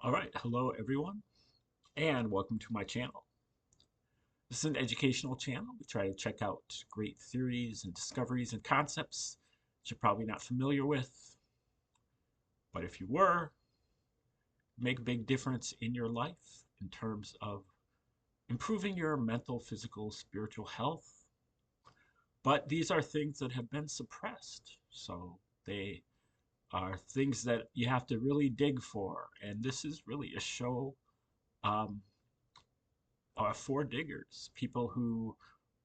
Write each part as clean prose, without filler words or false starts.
All right, hello everyone, and welcome to my channel. This is an educational channel. We try to check out great theories and discoveries and concepts that you're probably not familiar with, but if you were, make a big difference in your life in terms of improving your mental, physical, spiritual health. But these are things that have been suppressed, so they are things that you have to really dig for. And this is really a show um, for diggers, people who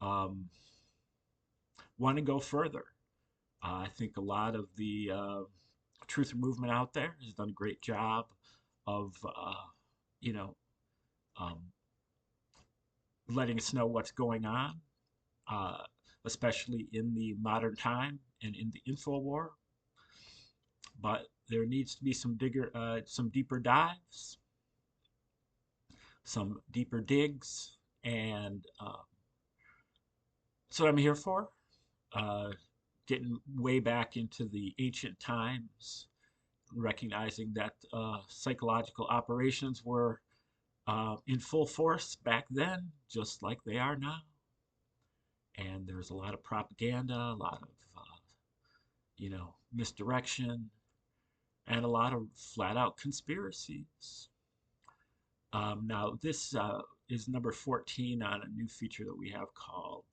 um, want to go further. I think a lot of the truth movement out there has done a great job of, you know, um, letting us know what's going on, uh, especially in the modern time and in the info war. But there needs to be some deeper dives, some deeper digs, and that's what I'm here for. Uh, Getting way back into the ancient times, recognizing that psychological operations were in full force back then, just like they are now. And there's a lot of propaganda, a lot of, misdirection, and a lot of flat out conspiracies. Now, this is number 14 on a new feature that we have called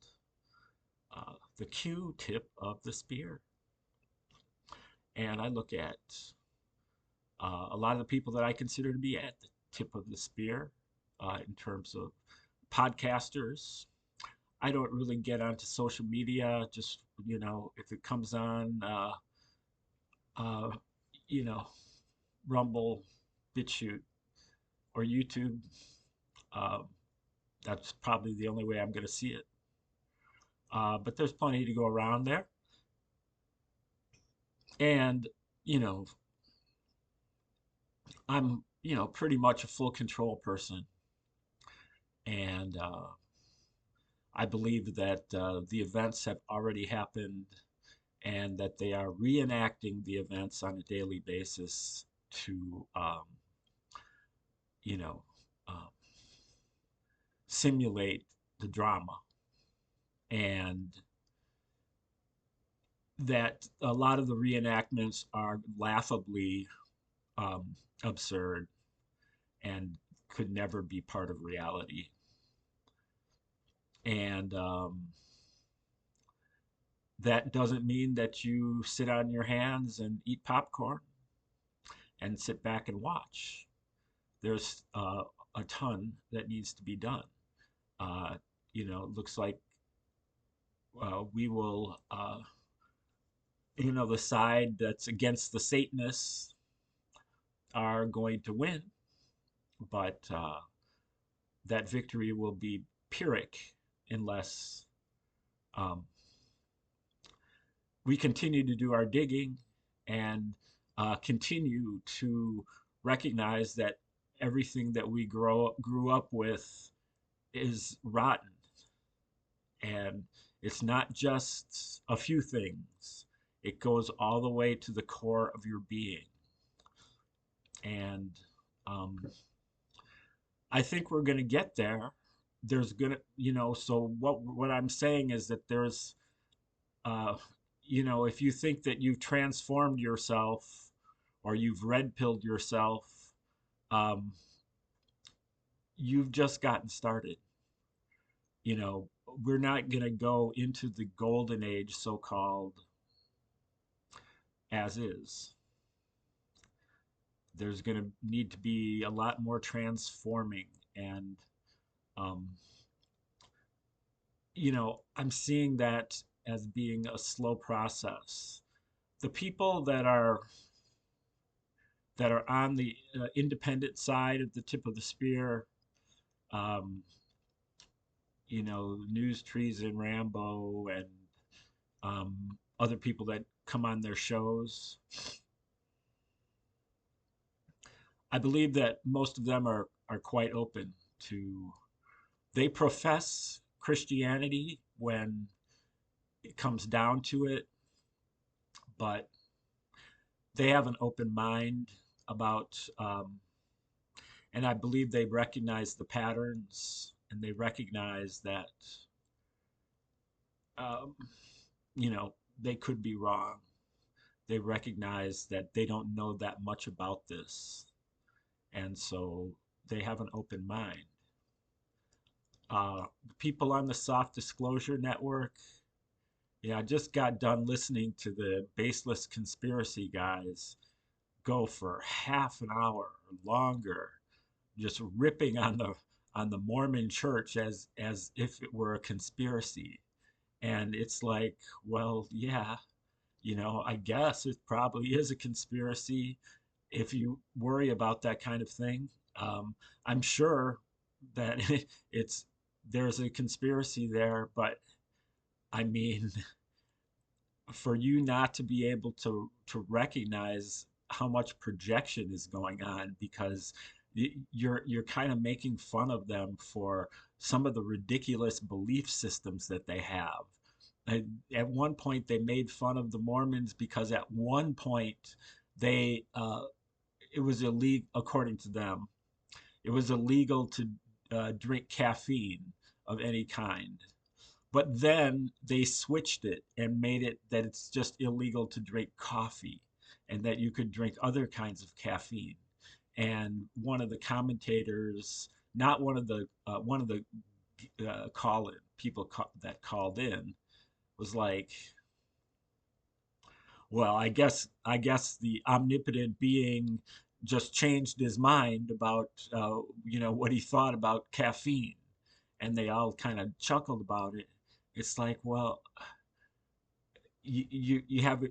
the Q tip of the spear. And I look at a lot of the people that I consider to be at the tip of the spear in terms of podcasters. I don't really get onto social media. Just if it comes on, uh, you know, Rumble, BitChute, or YouTube, uh, that's probably the only way I'm going to see it. But there's plenty to go around there, and you know, I'm pretty much a full control person, and I believe that the events have already happened and that they are reenacting the events on a daily basis to, you know, um, simulate the drama. And that a lot of the reenactments are laughably absurd and could never be part of reality. And that doesn't mean that you sit on your hands and eat popcorn and sit back and watch. There's a ton that needs to be done. Uh, it looks like we will, the side that's against the Satanists are going to win, but that victory will be Pyrrhic unless um, we continue to do our digging and continue to recognize that everything that we grew up with is rotten. And it's not just a few things, it goes all the way to the core of your being. And I think we're going to get there. There's going to, so what I'm saying is that there's, uh, if you think that you've transformed yourself or you've red pilled yourself, um, you've just gotten started. You know, we're not going to go into the golden age, so called, as is. There's going to need to be a lot more transforming. And, um, I'm seeing that as being a slow process. The people that are on the independent side of the tip of the spear, um, News Trees and Rambo and other people that come on their shows. I believe that most of them are quite open to, they profess Christianity when it comes down to it, but they have an open mind about And I believe they recognize the patterns, and they recognize that, um, you know, they could be wrong. They recognize that they don't know that much about this. And so they have an open mind. People on the Soft Disclosure Network, yeah, I just got done listening to the Baseless Conspiracy guys go for half an hour or longer, just ripping on the Mormon Church as if it were a conspiracy. And it's like, well, yeah, I guess it probably is a conspiracy if you worry about that kind of thing. I'm sure that it's there's a conspiracy there, but I mean, for you not to be able to recognize how much projection is going on because you're kind of making fun of them for some of the ridiculous belief systems that they have. At one point, they made fun of the Mormons because at one point they it was illegal, according to them, it was illegal to drink caffeine of any kind. But then they switched it and made it that it's just illegal to drink coffee and that you could drink other kinds of caffeine. And one of the commentators, not one of the call in people that called in, was like, well, I guess the omnipotent being just changed his mind about what he thought about caffeine, and they all kind of chuckled about it. It's like, well, you have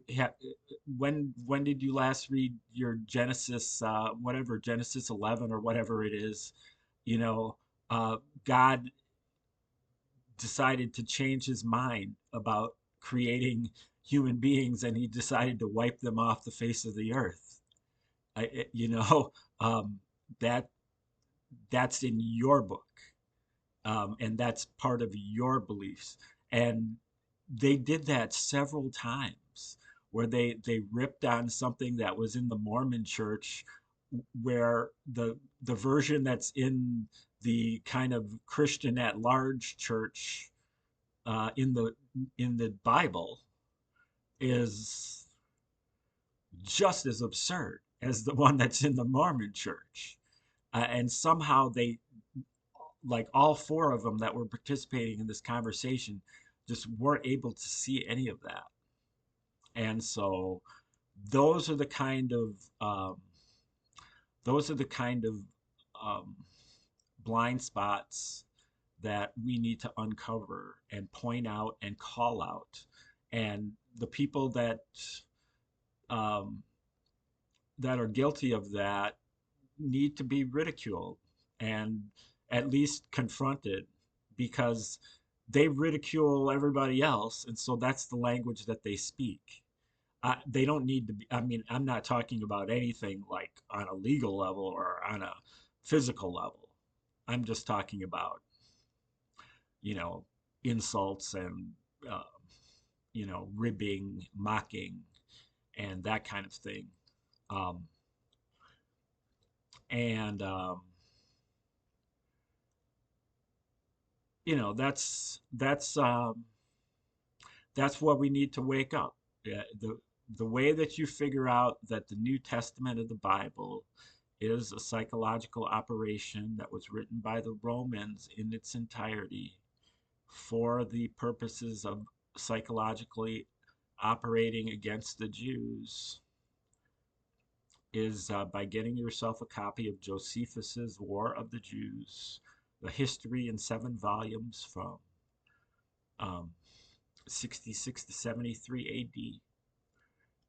when did you last read your Genesis, whatever, Genesis 11 or whatever it is? You know, God decided to change his mind about creating human beings, and he decided to wipe them off the face of the earth. Um, that that's in your book, and that's part of your beliefs. And they did that several times, where they ripped on something that was in the Mormon Church, where the version that's in the kind of Christian at large church, in the Bible, is just as absurd as the one that's in the Mormon Church. And somehow they, like all four of them that were participating in this conversation, just weren't able to see any of that. And so those are the kind of um, those are the kind of um, blind spots that we need to uncover and point out and call out. And the people um, that are guilty of that need to be ridiculed and at least confronted, because they ridicule everybody else, and so that's the language that they speak. They don't need to be, I mean, I'm not talking about anything like on a legal level or on a physical level. I'm just talking about, you know, insults and, uh, ribbing, mocking, and that kind of thing. Um, and you know that's what we need to wake up. Yeah, the way that you figure out that the New Testament of the Bible is a psychological operation that was written by the Romans in its entirety for the purposes of psychologically operating against the Jews is by getting yourself a copy of Josephus's War of the Jews, the history in 7 volumes from um, 66 to 73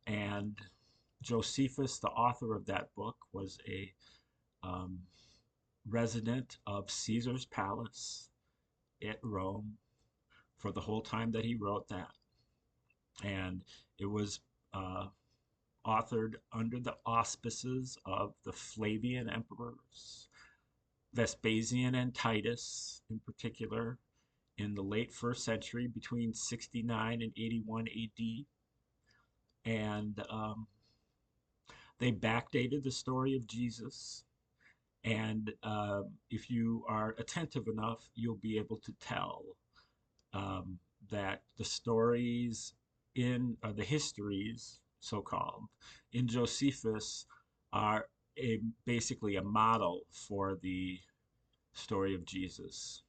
AD. And Josephus, the author of that book, was a um, resident of Caesar's palace at Rome for the whole time that he wrote that. And it was uh, authored under the auspices of the Flavian emperors, Vespasian and Titus in particular, in the late first century between 69 and 81 AD. And they backdated the story of Jesus. And if you are attentive enough, you'll be able to tell um, that the stories in the histories, so called, in Josephus are basically a model for the story of Jesus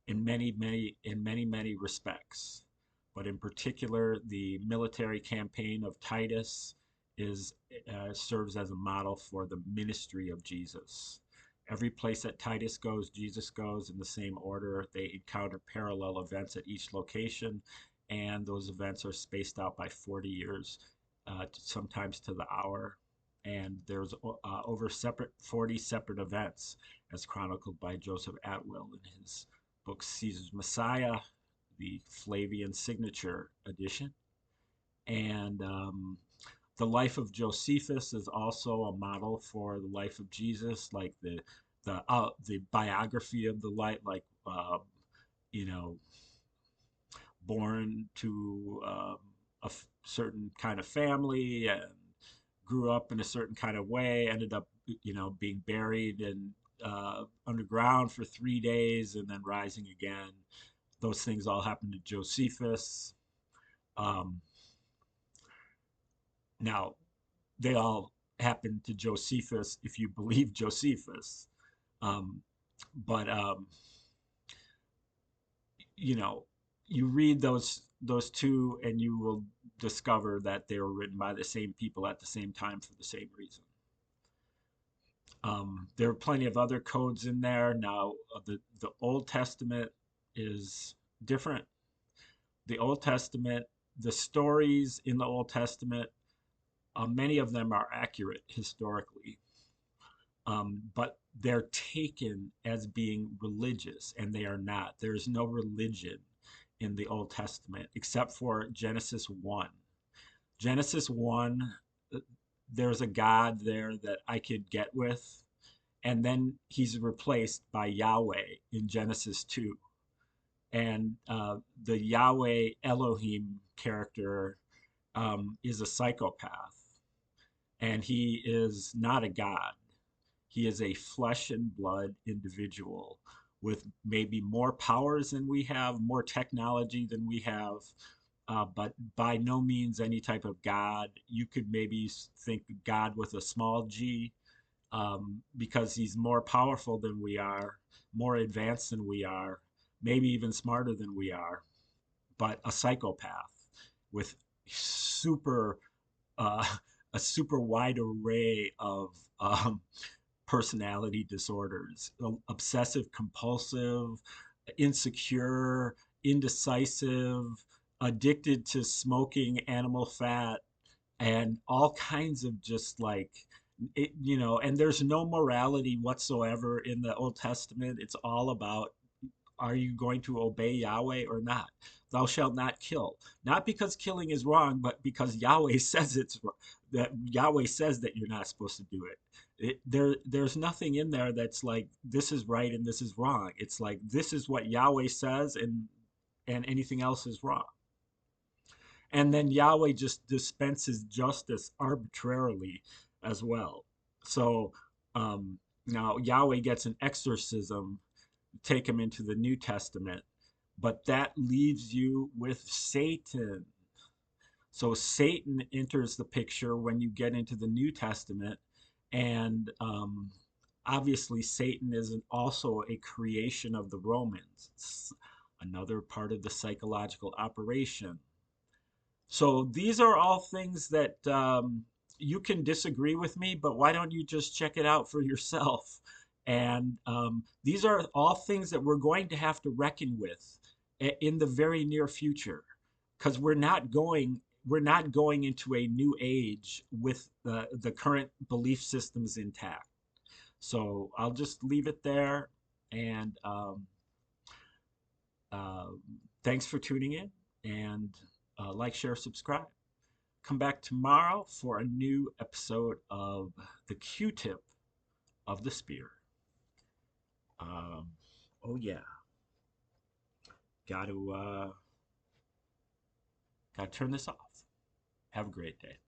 in many respects. But in particular, the military campaign of Titus is serves as a model for the ministry of Jesus. Every place that Titus goes, Jesus goes in the same order. They encounter parallel events at each location, and those events are spaced out by 40 years, sometimes to the hour. And there's over 40 separate events, as chronicled by Joseph Atwill in his book Caesar's Messiah, the Flavian signature edition. And the life of Josephus is also a model for the life of Jesus, like the biography of the life, like you know, born to certain kind of family and grew up in a certain kind of way, ended up, being buried and underground for 3 days and then rising again. Those things all happened to Josephus. Um, Now, they all happened to Josephus if you believe Josephus. Um, but you know, you read those two, and you will discover that they were written by the same people at the same time for the same reason. There are plenty of other codes in there. Now, the Old Testament is different. The Old Testament, the stories in the Old Testament, many of them are accurate historically, but they're taken as being religious, and they are not. There's no religion in the Old Testament except for Genesis 1. Genesis 1, uh, there's a God there that I could get with, and then he's replaced by Yahweh in Genesis 2. And the Yahweh Elohim character is a psychopath, and he is not a god. He is a flesh and blood individual with maybe more powers than we have, more technology than we have, but by no means any type of God. You could maybe think God with a small g, because he's more powerful than we are, more advanced than we are, maybe even smarter than we are, but a psychopath with super uh, a super wide array of personality disorders: obsessive compulsive, insecure, indecisive, addicted to smoking animal fat, and all kinds of just like and there's no morality whatsoever in the Old Testament. It's all about, are you going to obey Yahweh or not? Thou shalt not kill. Not because killing is wrong, but because Yahweh says it's wrong. That Yahweh says that you're not supposed to do it. There's nothing in there that's like this is right and this is wrong. It's like this is what Yahweh says, and anything else is wrong. And then Yahweh just dispenses justice arbitrarily as well. So now Yahweh gets an exorcism, take him into the New Testament, but that leaves you with Satan. So Satan enters the picture when you get into the New Testament, and obviously Satan is also a creation of the Romans. It's another part of the psychological operation. So these are all things that you can disagree with me, but why don't you just check it out for yourself? And these are all things that we're going to have to reckon with in the very near future, because we're not going into a new age with the current belief systems intact. So I'll just leave it there, and uh, thanks for tuning in, and like, share, subscribe. Come back tomorrow for a new episode of the Q-tip of the spear. Um, oh yeah, got to turn this off. Have a great day.